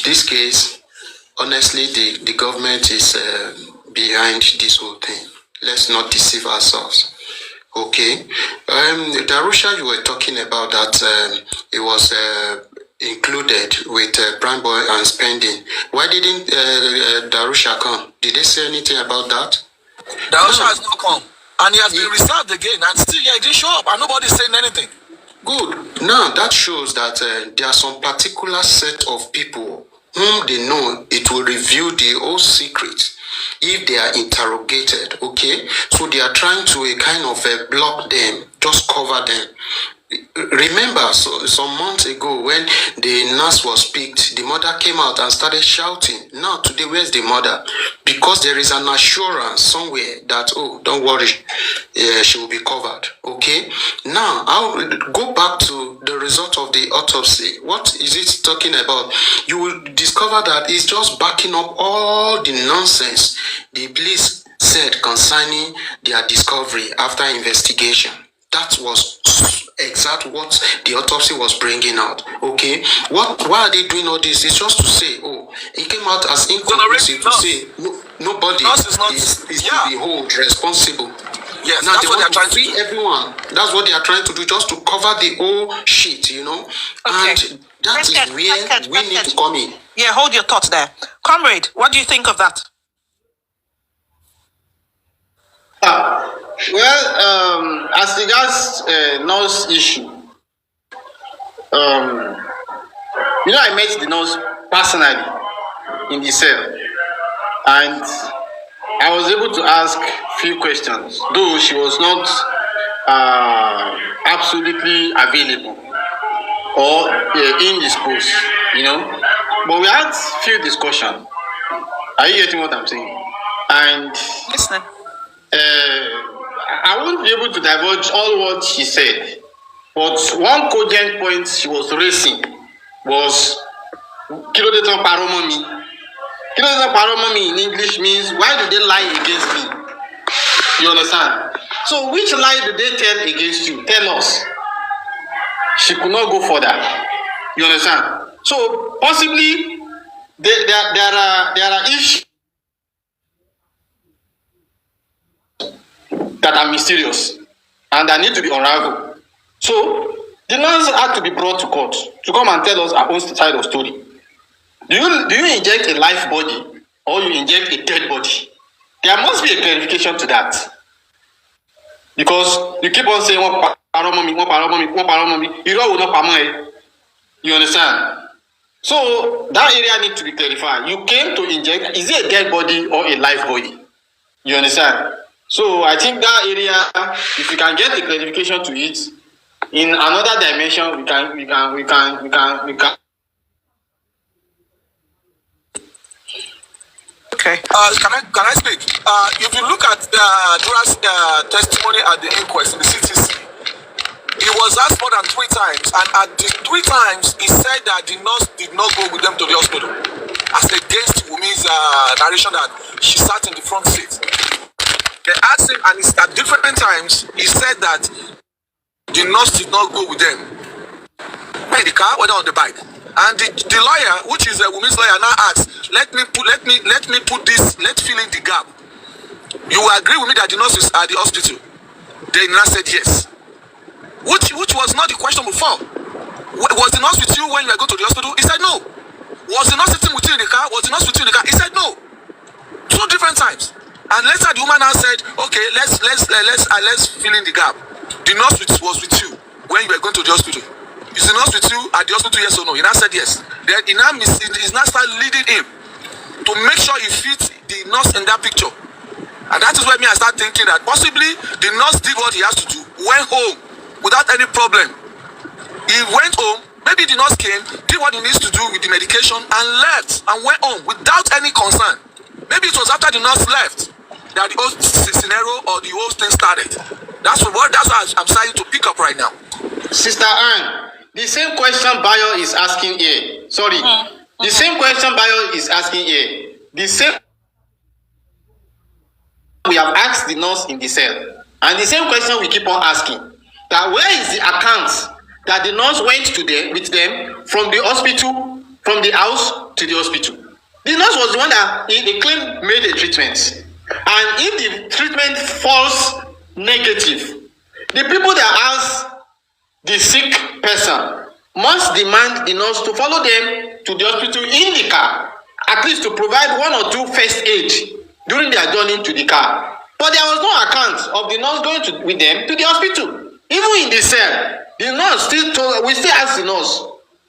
this case, honestly, the government is behind this whole thing. Let's not deceive ourselves. Okay. Darusha, you were talking about that it was included with Prime Boy and spending. Why didn't Darusha come? Did they say anything about that? Darusha has not come. And he has been reserved again. And still, he didn't show up. And nobody's saying anything. Good. Now, that shows that there are some particular set of people whom they know it will reveal the whole secret if they are interrogated, okay? So they are trying to kind of block them, just cover them. Remember, some months ago when the nurse was picked, the mother came out and started shouting. Now, today, where's the mother? Because there is an assurance somewhere that, oh, don't worry, she will be covered, okay? Now, I'll go back to the result of the autopsy. What is it talking about? You will discover that it's just backing up all the nonsense the police said concerning their discovery after investigation. That was exactly what the autopsy was bringing out. Okay, why are they doing all this? It's just to say, oh, it came out as inconclusive to say nobody is to be held responsible. Yes, now that's they what want they're trying to free everyone. That's what they are trying to do, just to cover the whole shit, you know. Okay. And that is where we need to come in. Yeah, hold your thoughts there, comrade. What do you think of that? Well, as regards nurse issue, I met the nurse personally in the cell, and I was able to ask few questions, though she was not absolutely available or indisposed, But we had few discussions. Are you getting what I'm saying? And listening. I won't be able to divulge all what she said, but one cogent point she was raising was "Kilodeton paromomi." Kilodeton paromomi in English means, why do they lie against me? You understand? So which lie do they tell against you? Tell us. She could not go further. You understand? So possibly there are issues that are mysterious and that need to be unraveled. So the nurse had to be brought to court to come and tell us our own side of story. Do you inject a life body or you inject a dead body? There must be a clarification to that. Because you keep on saying one paromomi, you will not pamo. You understand? So that area needs to be clarified. You came to inject, is it a dead body or a live body? You understand? So I think that area, if you can get a clarification to it, in another dimension, we can. Okay. Can I speak? If you look at Dura's testimony at the inquest in the CTC, he was asked more than 3 times, and at the 3 times, he said that the nurse did not go with them to the hospital, as against Wunmi's narration that she sat in the front seat. They asked him, and at different times, he said that the nurse did not go with them. In the car, whether on the bike. And the lawyer, which is Wunmi's lawyer, now asks, let me put this, let's fill in the gap. You will agree with me that the nurse is at the hospital? The nurse said yes. Which was not the question before. Was the nurse with you when you were going to the hospital? He said no. Was the nurse sitting with you in the car? Was the nurse with you in the car? He said no. 2 different times. And later the woman now said, okay, let's fill in the gap. The nurse was with you when you were going to the hospital. Is the nurse with you at the hospital, yes or no? He now said yes. Then he now start leading him to make sure he fits the nurse in that picture. And that is where I start thinking that possibly the nurse did what he has to do, went home without any problem. He went home, maybe the nurse came, did what he needs to do with the medication and left and went home without any concern. Maybe it was after the nurse left that the whole scenario or the whole thing started. That's what I'm starting to pick up right now. Sister Anne, the same question Bayo is asking here. Sorry. The same question Bayo is asking here. The same we have asked the nurse in the cell. And the same question we keep on asking. That where is the account that the nurse went to them with them from the hospital from the house to the hospital. The nurse was the one that he claimed made a treatment. And if the treatment falls negative, the people that ask the sick person must demand the nurse to follow them to the hospital in the car, at least to provide 1 or 2 first aid during their journey to the car. But there was no account of the nurse going with them to the hospital. Even in the cell, the nurse we still asked the nurse,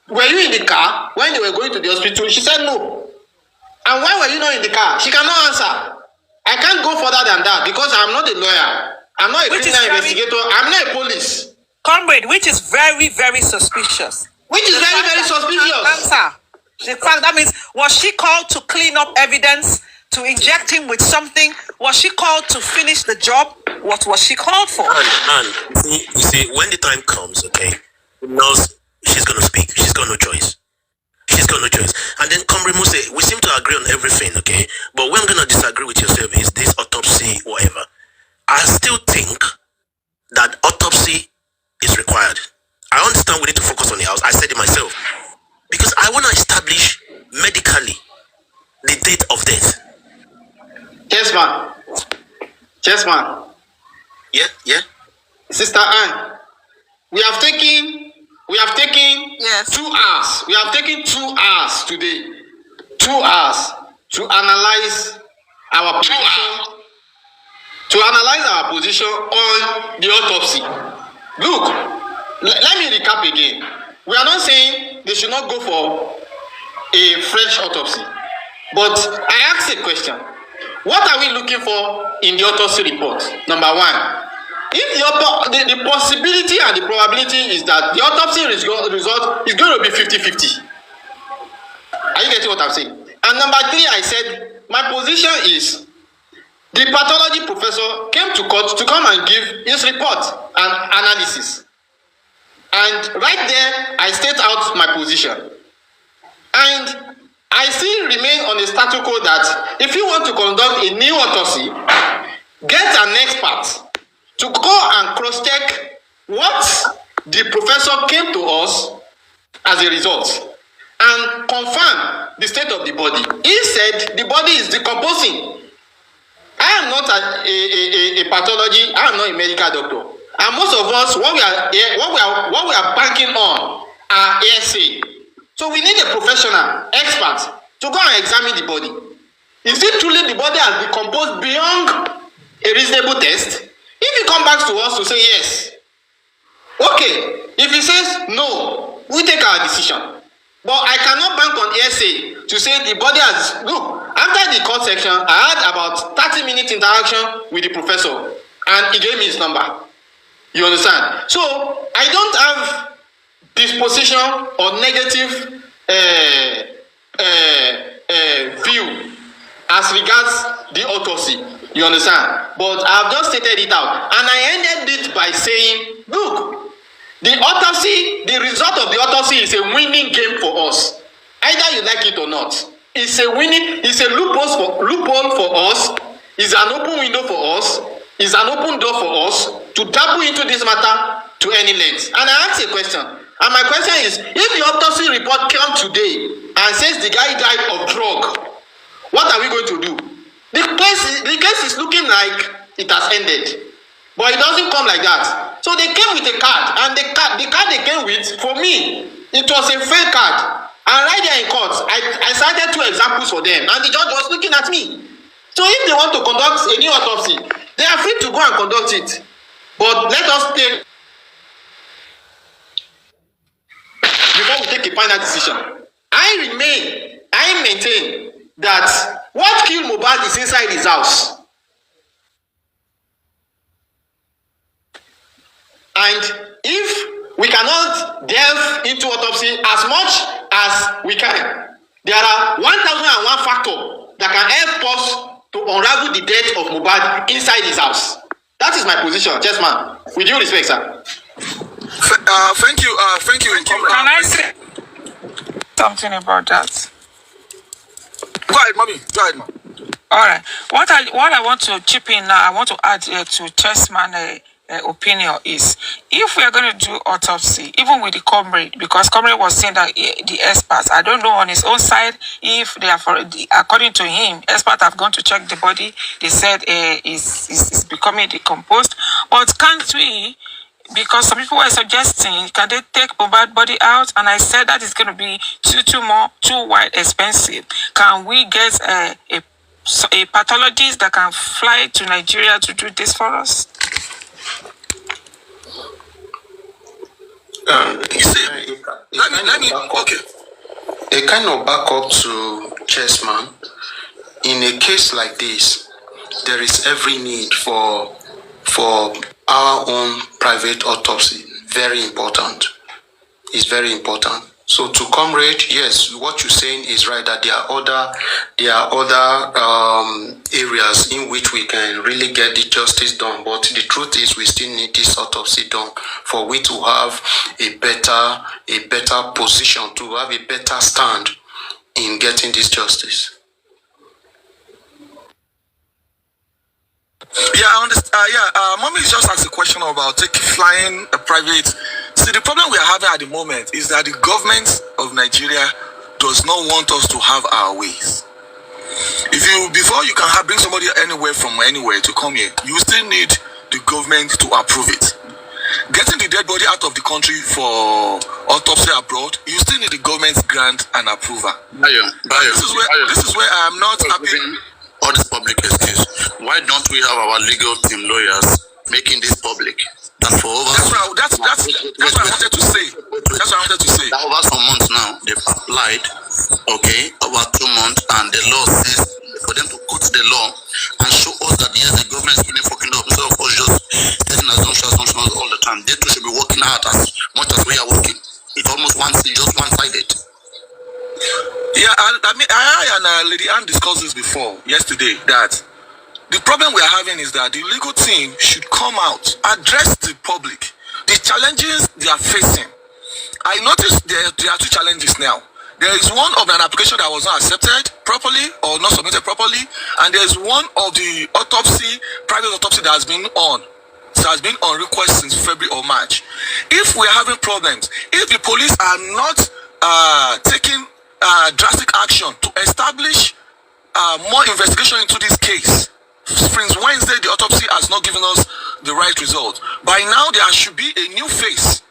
were you in the car when they were going to the hospital? She said no. And why were you not in the car? She cannot answer. I can't go further than that because I'm not a lawyer. I'm not a criminal investigator. I'm not a police. Comrade, which is very, very suspicious. Which is very, very suspicious. Answer. The fact that means, was she called to clean up evidence, to inject him with something? Was she called to finish the job? What was she called for? And you see, when the time comes, okay, the nurse, she's going to speak. She's got no choice. She's got no choice. And then Comrade Mose, we seem to agree on everything, okay? But we're going to disagree with yourself is this autopsy, whatever. I still think that autopsy is required. I understand we need to focus on the house. I said it myself. Because I want to establish medically the date of death. Yes, ma'am. Yes, ma'am. Yeah. Sister Anne, we have taken Yes. 2 hours. We have taken 2 hours today. 2 hours to analyze our position. To analyze our position on the autopsy. Look, let me recap again. We are not saying they should not go for a fresh autopsy. But I asked a question. What are we looking for in the autopsy report? Number 1. If the possibility and the probability is that the autopsy result is going to be 50-50. Are you getting what I'm saying? And number 3, I said, my position is the pathology professor came to court to come and give his report and analysis. And right there, I state out my position. And I still remain on the status quo that if you want to conduct a new autopsy, get an expert to go and cross-check what the professor came to us as a result and confirm the state of the body. He said the body is decomposing. I am not a pathology, I am not a medical doctor. And most of us, what we are banking on are hearsay. So we need a professional, expert, to go and examine the body. Is it truly the body has decomposed beyond a reasonable test? If he comes back to us to say yes, okay. If he says no, we take our decision. But I cannot bank on hearsay to say the body has... Look, after the court section, I had about 30-minute interaction with the professor and he gave me his number. You understand? So, I don't have disposition or negative view as regards the autopsy. You understand? But I've just stated it out. And I ended it by saying, look, the autopsy, the result of the autopsy is a winning game for us. Either you like it or not. It's a winning, it's a loophole for us. It's an open window for us. It's an open door for us to dabble into this matter to any length. And I asked a question. And my question is, if the autopsy report comes today and says the guy died of drug, what are we going to do? The case is looking like it has ended. But it doesn't come like that. So they came with a card. And the card they came with, for me, it was a fake card. And right there in court, I cited 2 examples for them. And the judge was looking at me. So if they want to conduct a new autopsy, they are free to go and conduct it. But let us take... Before we take a final decision, I maintain that what killed Mohbad is inside his house. And if we cannot delve into autopsy as much as we can, there are 1,001 factors that can help us to unravel the death of Mohbad inside his house. That is my position, yes, ma'am. With due respect, sir. Thank you. Can I say something about that? Go ahead, mommy. Go ahead, ma'am. All right. What I want to chip in now, I want to add to Chessman opinion is, if we are going to do autopsy, even with the comrade, because comrade was saying that the experts, I don't know on his own side if they have already, according to him, experts have gone to check the body. They said is becoming decomposed. But can't we? Because some people were suggesting, can they take Mohbad body out? And I said that is going to be too wide expensive. Can we get a pathologist that can fly to Nigeria to do this for us? You see, let me, okay. A kind of backup to Chessman. In a case like this, there is every need for our own private autopsy. Very important. It's very important. So to comrade, yes, what you're saying is right, that there are other areas in which we can really get the justice done. But the truth is, we still need this autopsy done for we to have a better position, to have a better stand in getting this justice. Yeah, I understand. Mommy just asked a question about flying a private. See, the problem we are having at the moment is that the government of Nigeria does not want us to have our ways. Before you can bring somebody from anywhere to come here, you still need the government to approve it. Getting the dead body out of the country for autopsy abroad, you still need the government's grant and approval. This is where I am not happy. All this public excuse. Why don't we have our legal team lawyers making this public? That's what I wanted to say. That over some months now, they've applied, okay, over 2 months, and the law says for them to quote the law and show us that yes, the government is really fucking up. Instead of us just taking assumptions all the time, they too should be working hard as much as we are working. It's almost just one-sided. Yeah, I and Lady Anne discussed this before yesterday, that the problem we are having is that the legal team should come out, address the public, the challenges they are facing. I noticed there are two challenges now. There is one of an application that was not accepted properly or not submitted properly, and there is one of the private autopsy that has been on. It has been on request since February or March. If we are having problems, if the police are not taking drastic action to establish more investigation into this case, since Wednesday the autopsy has not given us the right result. By now there should be a new face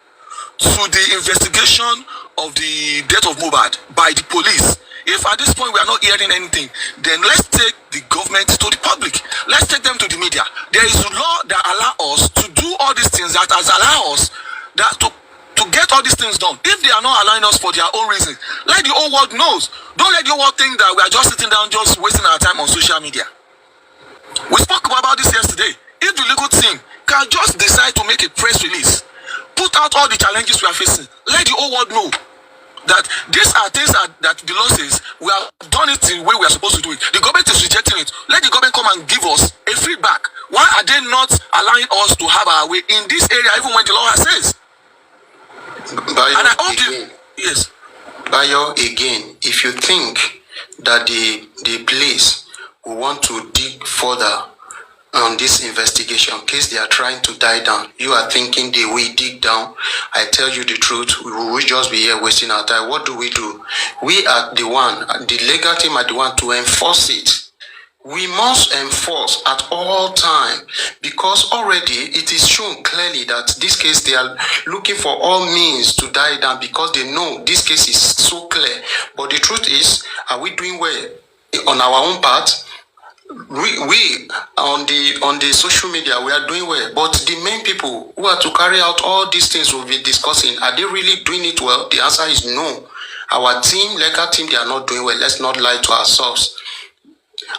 to the investigation of the death of Mohbad by the police. If at this point we are not hearing anything, then let's take the government to the public. Let's take them to the media. There is a law that allows us to do all these things, that has allowed us to get all these things done. If they are not allowing us for their own reasons, let the whole world knows. Don't let the whole world think that we are just sitting down, just wasting our time on social media. We spoke about this yesterday. If the legal team can just decide to make a press release, put out all the challenges we are facing, let the whole world know that these are things that the law says we have done it the way we are supposed to do it. The government is rejecting it. Let the government come and give us a feedback. Why are they not allowing us to have our way in this area, even when the law says? Bayo, and I hope yes. Bayo, again, if you think that the police will want to dig further on this investigation, in case they are trying to die down, you are thinking they will dig down. I tell you the truth, we will just be here wasting our time. What do? We are the one, the legal team are the one to enforce it. We must enforce at all time, because already it is shown clearly that this case, they are looking for all means to die down, because they know this case is so clear. But the truth is, are we doing well on our own part? We on the social media, we are doing well, but the main people who are to carry out all these things we'll be discussing, are they really doing it well? The answer is no. Our team, legal team, they are not doing well. Let's not lie to ourselves.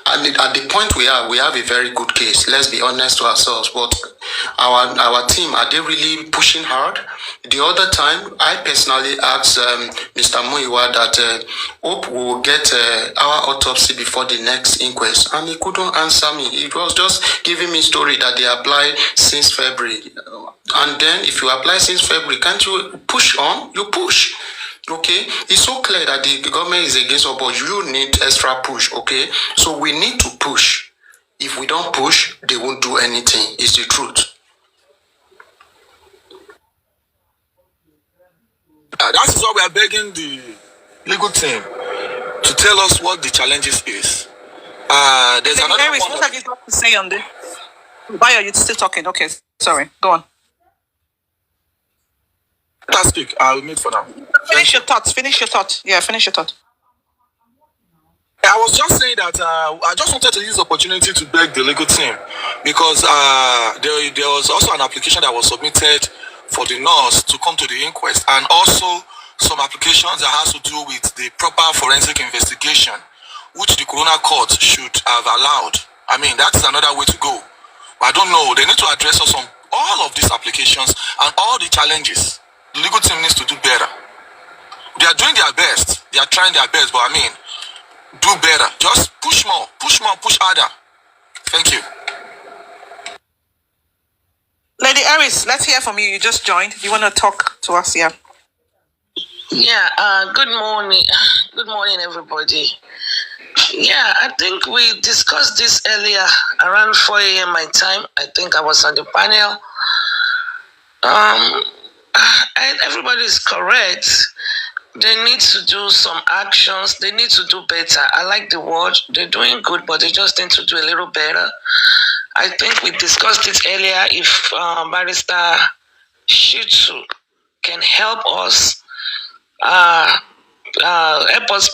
And at the point we have a very good case. Let's be honest to ourselves. But our team, are they really pushing hard? The other time, I personally asked Mr. Muiwa that hope we will get our autopsy before the next inquest, and he couldn't answer me. He was just giving me story that they applied since February. And then, if you apply since February, can't you push on? You push. Okay, it's so clear that the government is against us, but you need extra push. Okay, so we need to push. If we don't push, they won't do anything. It's the truth. that is why we are begging the legal team to tell us what the challenges is. There's another Aries, one. what have you got to say on this? Why are you still talking? Okay, sorry. Go on. Let's speak. I'll mute for now. Finish your thoughts. Yeah, finish your thought. I was just saying that I just wanted to use the opportunity to beg the legal team because there was also an application that was submitted for the nurse to come to the inquest, and also some applications that has to do with the proper forensic investigation, which the coroner court should have allowed. I mean, that is another way to go. But I don't know. They need to address us on all of these applications and all the challenges. The legal team needs to do better. They are doing their best. They are trying their best, but I mean, do better. Just push more, push harder. Thank you. Lady Aris, let's hear from you. You just joined. You want to talk to us here? Yeah, good morning. Good morning, everybody. Yeah, I think we discussed this earlier around 4 a.m. my time. I think I was on the panel. And everybody is correct. They need to do some actions. They need to do better. I like the word. They're doing good, but they just need to do a little better. I think we discussed it earlier. If Barrister Shitu can help us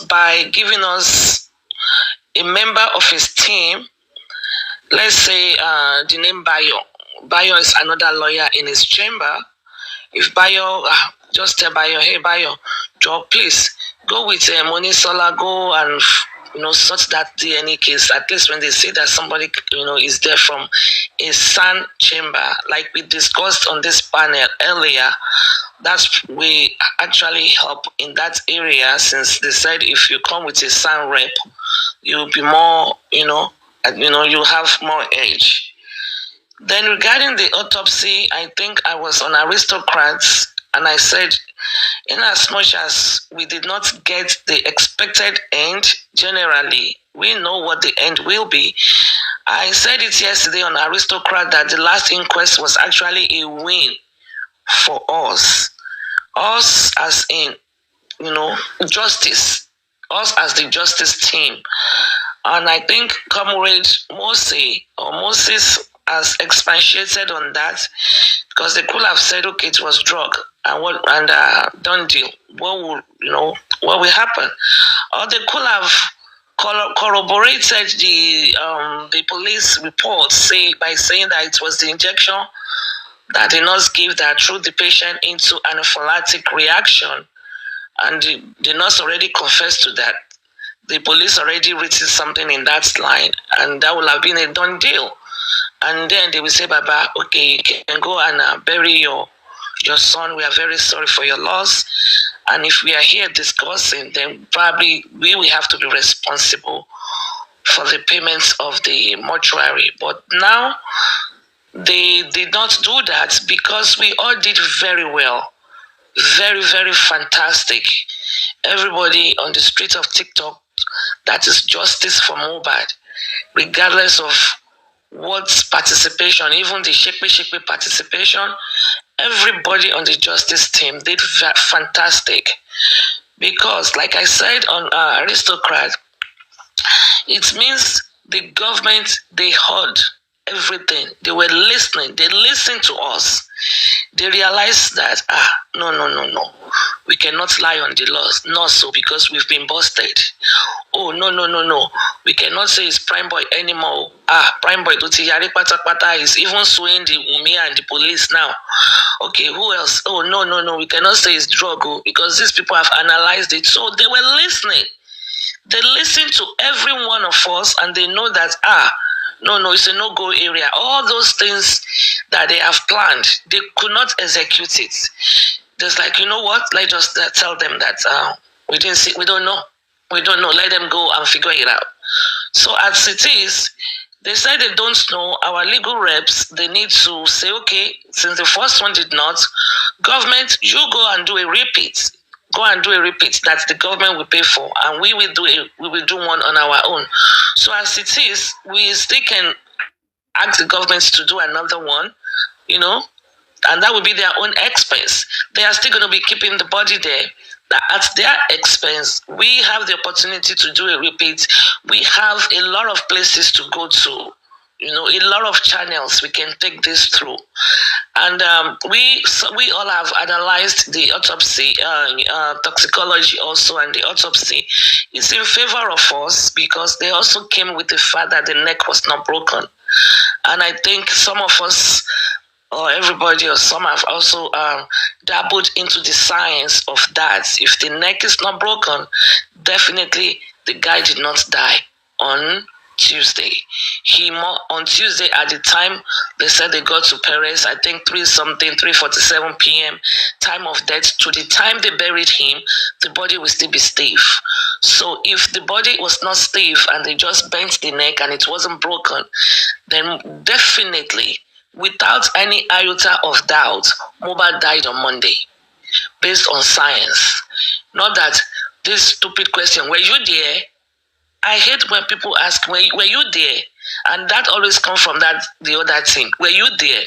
by giving us a member of his team. Let's say the name Bayo. Bayo is another lawyer in his chamber. If Bayo, just tell Bayo, hey Bayo, Joe, please go with Monisola, go and sort that DNA case. At least when they say that somebody is there from a SAN chamber, like we discussed on this panel earlier, that's we actually help in that area, since they said if you come with a SAN rep, you'll be more, you have more edge. Then regarding the autopsy, I think I was on Aristocrats, and I said, in as much as we did not get the expected end, generally, we know what the end will be. I said it yesterday on Aristocrat that the last inquest was actually a win for us. Us as in, justice. Us as the justice team. And I think Comrade Moses has expatiated on that, because they could have said, okay, it was drug and done deal. What will happen? Or they could have corroborated the police report by saying that it was the injection that the nurse gave that threw the patient into anaphylactic reaction, and the nurse already confessed to that. The police already written something in that line, and that would have been a done deal. And then they will say, Baba, okay, you can go and bury your son. We are very sorry for your loss. And if we are here discussing, then probably we will have to be responsible for the payments of the mortuary. But now they did not do that, because we all did very well. Very, very fantastic. Everybody on the street of TikTok, that is justice for Mohbad, regardless of what participation, even the shakey participation, everybody on the justice team did fantastic. Because, like I said on Aristocrat, it means the government, they heard everything. They were listening. They listened to us. They realized that, no. We cannot lie on the laws. Not so, because we've been busted. Oh, no. We cannot say it's Prime Boy anymore. Prime Boy is even suing the Wunmi and the police now. Okay, who else? Oh, no. We cannot say it's drug, because these people have analyzed it. So they were listening. They listened to every one of us, and they know that, no, it's a no-go area. All those things that they have planned, they could not execute it. Just like, you know what? Let's just tell them that we didn't see, we don't know. Let them go and figure it out. So as it is, they said they don't know. Our legal reps, they need to say, okay, since the first one did not, government, you go and do a repeat. Go and do a repeat that the government will pay for, and we will do one on our own. So as it is, we still can ask the government to do another one, and that will be their own expense. They are still going to be keeping the body there. At their expense, we have the opportunity to do a repeat. We have a lot of places to go to, a lot of channels we can take this through. And we all have analyzed the autopsy, toxicology also, and the autopsy is in favor of us because they also came with the fact that the neck was not broken. And I think some of us, or everybody, or some have also dabbled into the science of that. If the neck is not broken, definitely the guy did not die on Tuesday. On Tuesday, at the time they said they got to Perez, I think 3:47 p.m. time of death, to the time they buried him, the body will still be stiff. So if the body was not stiff and they just bent the neck and it wasn't broken, then definitely, without any iota of doubt, Mohbad died on Monday, based on science. Not that this stupid question, were you there? I hate when people ask, were you there? And that always comes from the other thing. Were you there?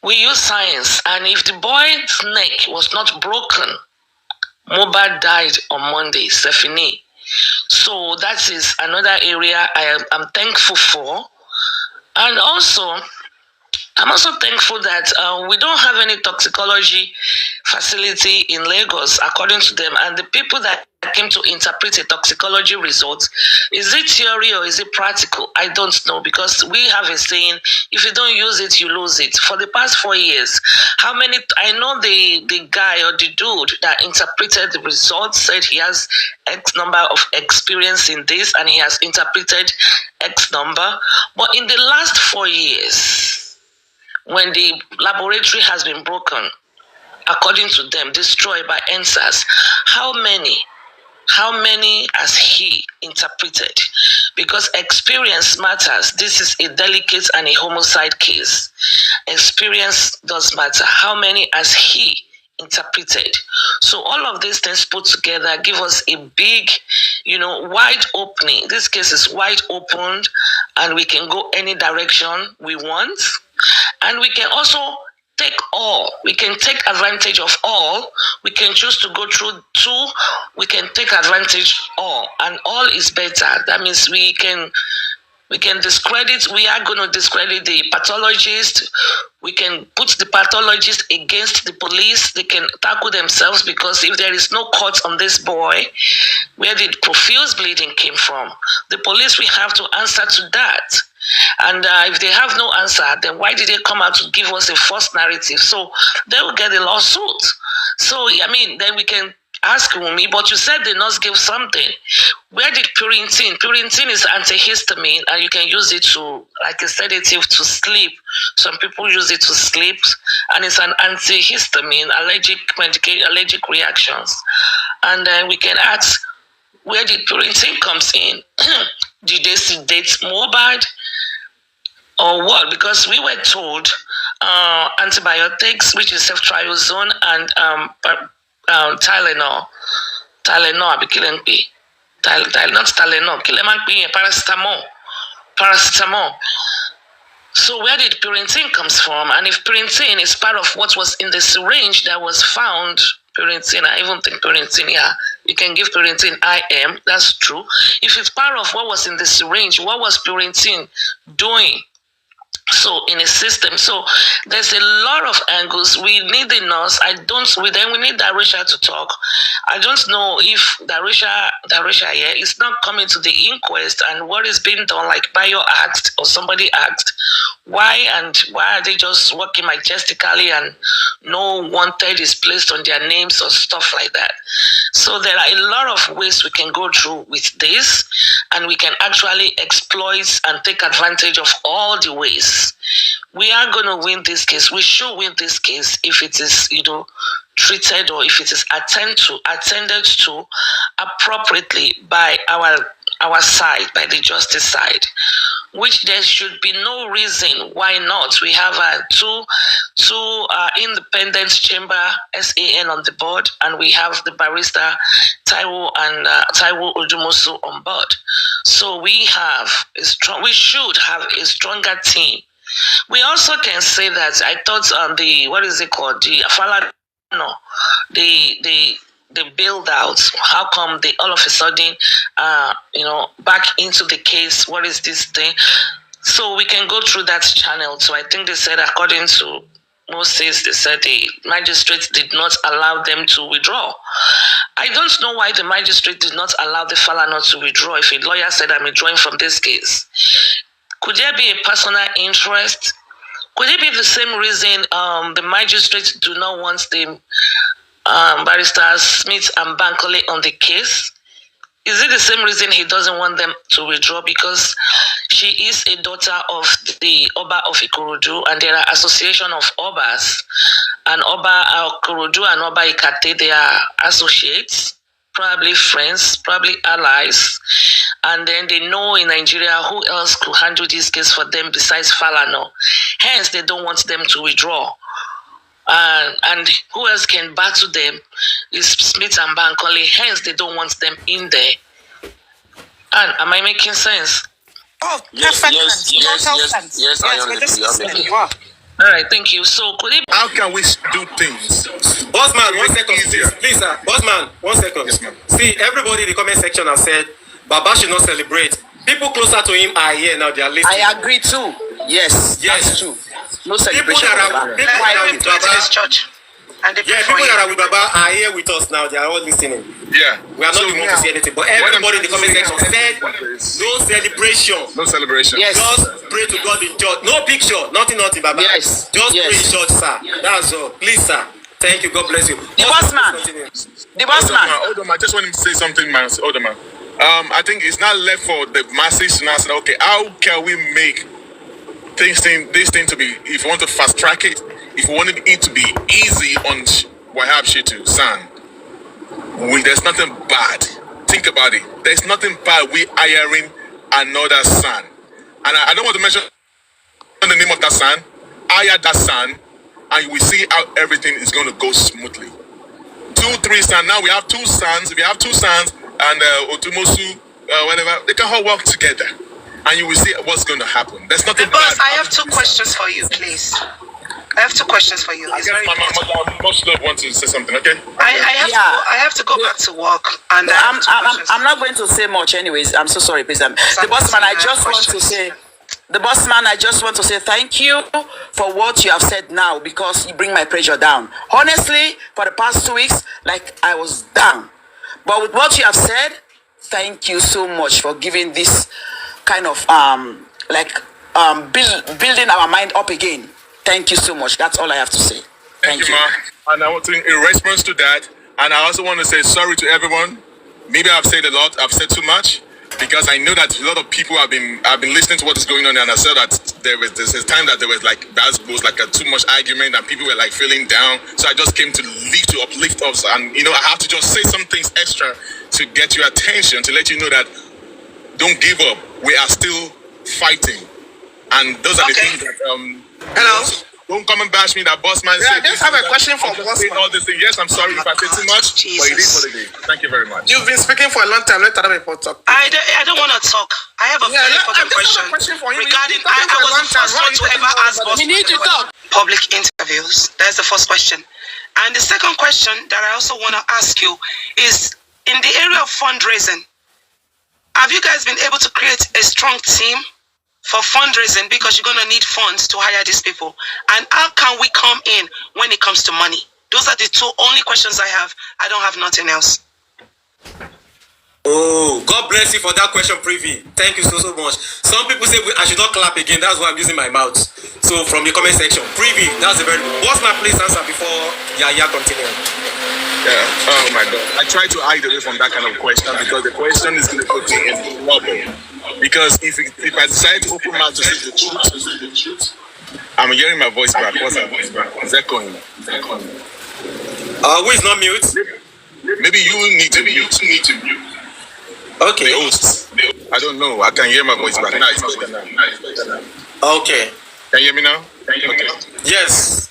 We use science, and if the boy's neck was not broken, Mohbad died on Monday, Stephanie. So that is another area I'm thankful for. And also, I'm also thankful that we don't have any toxicology facility in Lagos, according to them. And the people that came to interpret a toxicology result, is it theory or is it practical? I don't know, because we have a saying, if you don't use it, you lose it. For the past 4 years, I know the guy or the dude that interpreted the results said he has X number of experience in this and he has interpreted X number. But in the last 4 years, when the laboratory has been broken, according to them, destroyed by NSAS, how many has he interpreted? Because experience matters. This is a delicate and a homicide case. Experience does matter. How many has he interpreted? So all of these things put together give us a big, wide opening. This case is wide opened, and we can go any direction we want. And we can also take all. We can take advantage of all. We can choose to go through two. We can take advantage all. And all is better. That means we can discredit. We are going to discredit the pathologist. We can put the pathologist against the police. They can tackle themselves, because if there is no court on this boy, where the profuse bleeding came from, the police will have to answer to that. And if they have no answer, then why did they come out to give us a false narrative? So they will get a lawsuit. So, then we can ask Wunmi, but you said the nurse gave something. Where did Purintine? Purintine is antihistamine, and you can use it to, like a sedative, to sleep. Some people use it to sleep, and it's an antihistamine, allergic reactions. And then we can ask, where did Purintine comes in? Did they sedate Mohbad? Or what? Because we were told antibiotics, which is ceftriaxone and Tylenol, paracetamol. So where did Purintine comes from? And if Purintine is part of what was in the syringe that was found, Purintine, I even think Purintine, you can give Purintine IM, that's true. If it's part of what was in the syringe, what was Purintine doing? So in a system, so there's a lot of angles. We need the nurse. We need Darusha to talk. I don't know if Darusha here is not coming to the inquest, and what is being done, like Bayo asked or somebody asked, why are they just working majestically and no wanted is placed on their names or stuff like that. So there are a lot of ways we can go through with this, and we can actually exploit and take advantage of all the ways. We are going to win this case. We should win this case if it is, treated, or if it is attended to appropriately by our side, by the justice side, which there should be no reason why not. We have two independent chamber SAN on the board, and we have the barrister Taiwo and Taiwo Odumosu on board. So we should have a stronger team We also can say that I thought the what is it called, the the build out. How come they all of a sudden back into the case? What is this thing? So we can go through that channel. So I think they said, according to Moses, they said the magistrate did not allow them to withdraw. I don't know why the magistrate did not allow the Falana to withdraw. If a lawyer said, I'm withdrawing from this case, could there be a personal interest? Could it be the same reason the magistrate do not want the barrister Smith and Bankole on the case? Is it the same reason he doesn't want them to withdraw? Because she is a daughter of the Oba of Ikorodu, and there are association of Obas, and Oba Ikorodu and Oba Ikate, they are associates, probably friends, probably allies, and then they know in Nigeria who else could handle this case for them besides Falana. Hence, they don't want them to withdraw. And who else can battle them is Smith and Bankole. Hence, they don't want them in there. And am I making sense? Oh, Yes, perfect yes, sense. yes, Total yes, sense. yes, I am we're just with you. I'm listening. with you. You are. All right, thank you. So, could it? How can we do things? Bossman, 1 second, easier? please, sir. Bossman, 1 second. Yes, ma'am. See, everybody in the comment section has said Baba should not celebrate. People closer to him are here now. They are listening. I agree too. Yes, that's true. No People celebration. that are with Baba, church. And people that are with Baba are here with us now. They are all listening. Yeah. We are not the one to see anything, but everybody in the comment section said no celebration. No celebration. Yes. Just pray to God in church. No picture. Nothing, Baba. Yes. Just Yes. pray in church, sir. That's all. Please, sir. Thank you. God bless you. The bossman. The bossman. Hold on, I just want him to say something, man. Hold on, man. I think it's not left for the masses to now say, okay, how can we make this thing to be, if you want to fast track it, if you wanted it to be easy on Wahab Shitu, son, there's nothing bad. Think about it. There's nothing bad we hiring another son. And I don't want to mention the name of that son. Hire that son, and we see how everything is going to go smoothly. 2, 3 sons. Now we have 2 sons. If you have 2 sons and Otumosu, whatever, they can all work together. And you will see what's going to happen. There's nothing Boss, bad. I have 2 questions for you, please. I have 2 questions for you. I It's guess very important. much love wants to say something, okay? I have to go back to work, and I'm not going to say much anyways. I'm so sorry, please. The bossman, I just want to say thank you for what you have said now, because you bring my pressure down. Honestly, for the past 2 weeks, like I was down. But with what you have said, thank you so much for giving this kind of building our mind up again. Thank you so much. That's all I have to say. Thank you, ma. And I want to, in response to that, and I also want to say sorry to everyone. Maybe I've said a lot. I've said too much, because I know that a lot of people have been listening to what is going on, and I saw that there's a time that there was like a too much argument, and people were like feeling down. So I just came to uplift us, and I have to just say some things extra to get your attention, to let you know that don't give up. We are still fighting, and those are the things that Hello. Don't come and bash me that bossman Yeah, said. I just have a question for bossman. All this thing. Yes, I'm sorry if I said too much, but it is what it is. Thank you very much. You've been speaking for a long time. Let other people talk. I don't want to talk. I have a very important question for him. regarding. I was the first one to ever ask us. We need to talk. Public interviews. That's the first question. And the second question that I also want to ask you is, in the area of fundraising, have you guys been able to create a strong team for fundraising, because you're going to need funds to hire these people? And how can we come in when it comes to money? Those are the 2 only questions I have. I don't have nothing else. Oh, God bless you for that question, Privy. Thank you so much. Some people say I should not clap again. That's why I'm using my mouth. So from the comment section, Privy, that's a very good. Bossman, please answer before Yaya continue. Yeah. Oh my God. I try to hide away from that kind of question, because the question is going to put me in trouble. Because if I decide to open mouth to say the truth, I'm hearing my voice back. What's that voice back? Is that going? Who is not mute? Maybe you need to mute. Okay. The hosts. I don't know. I can hear my voice back. Now it's better now. Okay. Can you hear me now? Okay. Yes.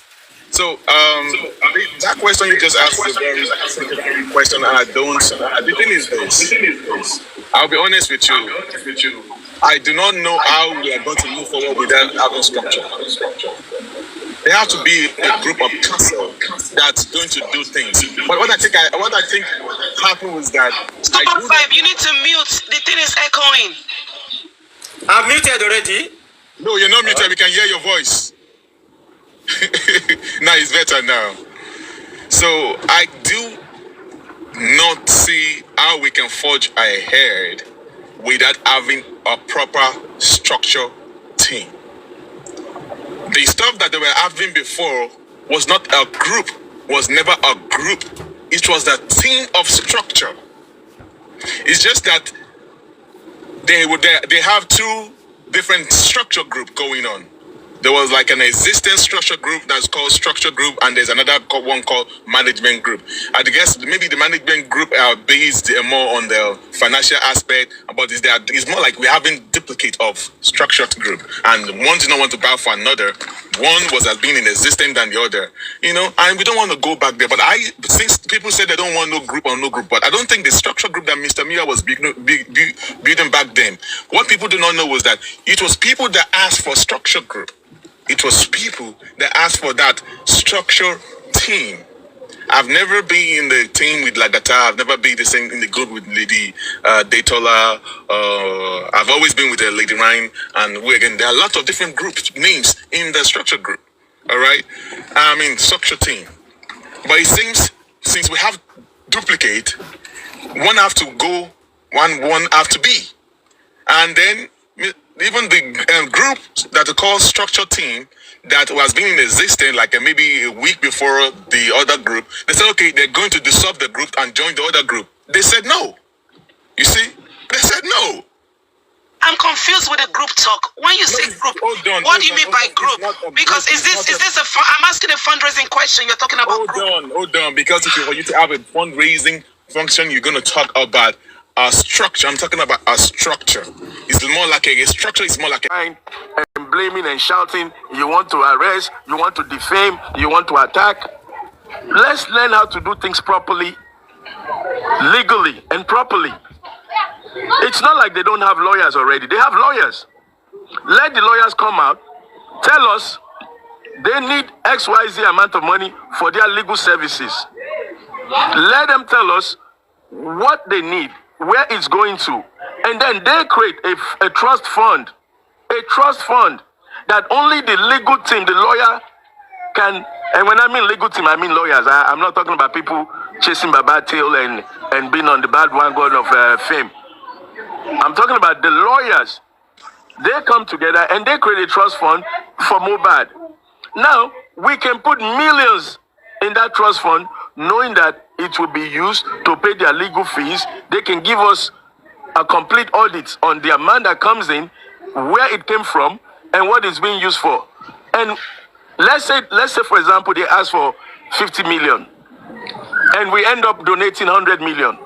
So, that question you just asked is a very specific question, and I don't. The thing is this. I'll be honest with you. I do not know how we are going to move forward without having structure. There has to be a group of people that's going to do things. But what I think happened was that Super 5, you need to mute. The thing is echoing. I'm muted already. No, you're not muted. We can hear your voice. Now it's better now. So I do not see how we can forge ahead without having a proper structure team. The stuff that they were having before was not a group, was never a group. It was a team of structure. It's just that they have two different structure groups going on. There was like an existing structure group that's called structure group, and there's another one called management group. I guess maybe the management group are based more on the financial aspect, but it's more like we're having duplicate of structured group, and one did not want to bow for another. One was as being in existence than the other, and we don't want to go back there. But since people said they don't want no group, but I don't think the structure group that Mr. Mia was building back then, what people do not know was that it was people that asked for structure group. It was people that asked for that structure team. I've never been in the team with Lagata. I've never been in the group with Lady Daytola. I've always been with Lady Ryan. And there are a lot of different groups, names in the structure group. All right? Structure team. But it seems, since we have duplicate, one have to go, one have to be. And then even the group that they call structure team that was being in existence like maybe a week before the other group, they said, okay, they're going to dissolve the group and join the other group. They said no. You see? They said no. I'm confused with the group talk. When you say group, what do you mean by group? Because is this I'm asking a fundraising question. You're talking about group. Hold on. Because if you to have a fundraising function, you're going to talk about a structure. I'm talking about a structure. It's more like a structure. It's more like and blaming and shouting. You want to arrest. You want to defame. You want to attack. Let's learn how to do things properly, legally, and properly. It's not like they don't have lawyers already. They have lawyers. Let the lawyers come out. Tell us they need XYZ amount of money for their legal services. Let them tell us what they need, where it's going to. And then they create a trust fund. A trust fund that only the legal team, the lawyer can. And when I mean legal team, I mean lawyers. I'm not talking about people chasing Baba tail and being on the bad wagon of fame. I'm talking about the lawyers. They come together and they create a trust fund for Mohbad. Now, we can put millions in that trust fund, knowing that it will be used to pay their legal fees. They can give us a complete audit on the amount that comes in, where it came from, and what it's being used for. And let's say for example, they ask for 50 million, and we end up donating 100 million.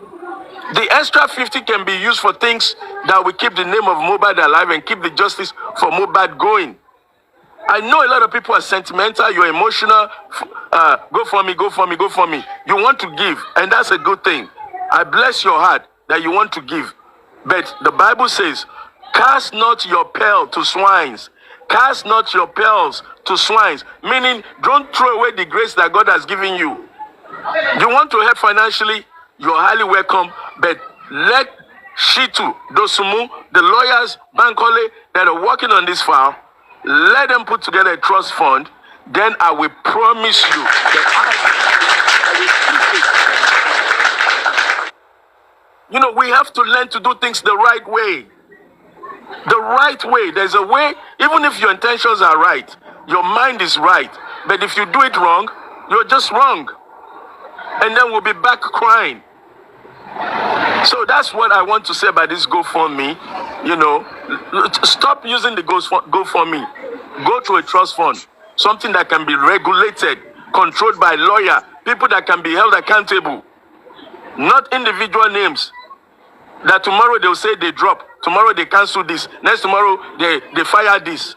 The extra 50 can be used for things that will keep the name of Mohbad alive and keep the justice for Mohbad going. I know a lot of people are sentimental, you're emotional, go for me, go for me, go for me. You want to give, and that's a good thing. I bless your heart that you want to give. But the Bible says, cast not your pearl to swines. Cast not your pearls to swines. Meaning, don't throw away the grace that God has given you. You want to help financially, you're highly welcome, but let Shitu, Dosumu, the lawyers, Bankole, that are working on this file, let them put together a trust fund. Then I will promise you that we have to learn to do things the right way. The right way. There's a way, even if your intentions are right, your mind is right. But if you do it wrong, you're just wrong. And then we'll be back crying. So that's what I want to say about this GoFundMe. Stop using the GoFundMe. Go to a trust fund. Something that can be regulated, controlled by a lawyer, people that can be held accountable. Not individual names. That tomorrow they'll say they drop. Tomorrow they cancel this. Next tomorrow they fire this.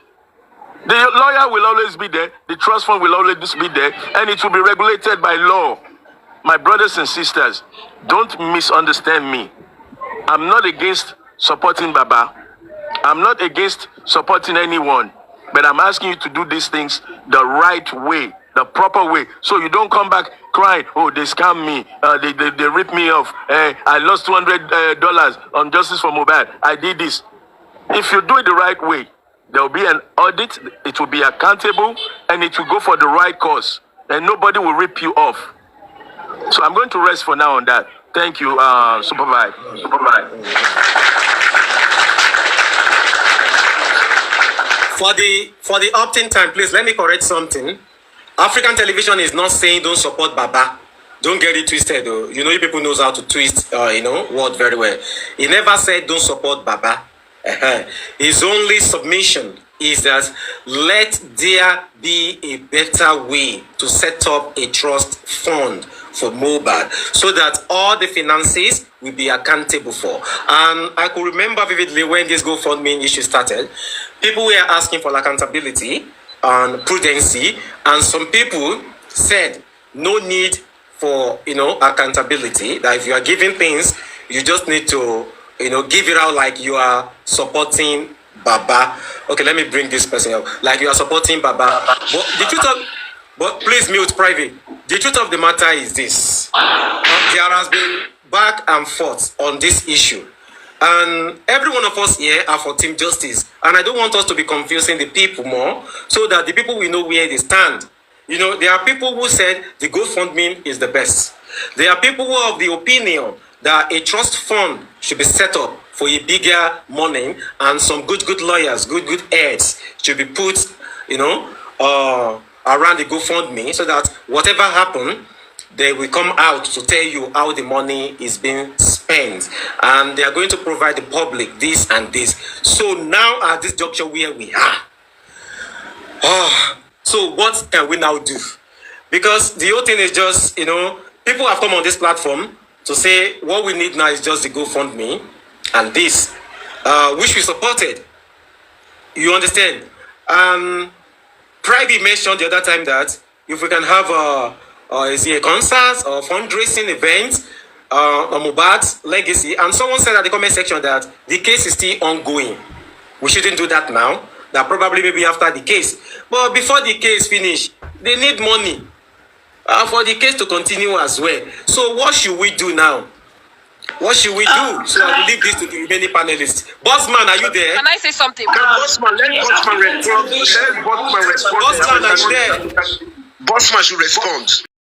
The lawyer will always be there. The trust fund will always be there. And it will be regulated by law. My brothers and sisters, don't misunderstand me. I'm not against supporting Baba. I'm not against supporting anyone, but I'm asking you to do these things the right way, the proper way, so you don't come back crying, oh, they scammed me, they ripped me off, I lost $200 on justice for Mohbad, I did this. If you do it the right way, there will be an audit, it will be accountable, and it will go for the right cause, and nobody will rip you off. So I'm going to rest for now on that. Thank you, Supervisor. For the opt-in time, please let me correct something. African television is not saying don't support Baba. Don't get it twisted, though. You know, you people knows how to twist, word very well. He never said don't support Baba. His only submission is that let there be a better way to set up a trust fund for Mohbad so that all the finances will be accountable for. And I could remember vividly when this GoFundMe issue started, people were asking for accountability and prudency, and some people said no need for accountability, that if you are giving things, you just need to give it out like you are supporting Baba. Okay, let me bring this person up. Like you are supporting Baba. But the truth of, but please mute private. The truth of the matter is this. There has been back and forth on this issue. And every one of us here are for Team Justice. And I don't want us to be confusing the people more, so that the people will know where they stand. There are people who said the GoFundMe is the best. There are people who are of the opinion that a trust fund should be set up for a bigger money, and some good lawyers, good heads should be put, around the GoFundMe, so that whatever happens, they will come out to tell you how the money is being spent, and they are going to provide the public this and this. So now at this juncture where we are, so what can we now do? Because the whole thing is just, people have come on this platform to say what we need now is just the GoFundMe and this, which we supported. You understand? Private mentioned the other time that if we can have a concert or fundraising event on Mohbad's legacy, and someone said at the comment section that the case is still ongoing. We shouldn't do that now. That probably maybe after the case. But before the case finish, they need money for the case to continue as well. So what should we do now? What should we do? So I will leave this to the remaining panelists. Bossman, are you there? Can I say something? Bossman, let Bossman respond. Bossman, are you there? Bossman should respond.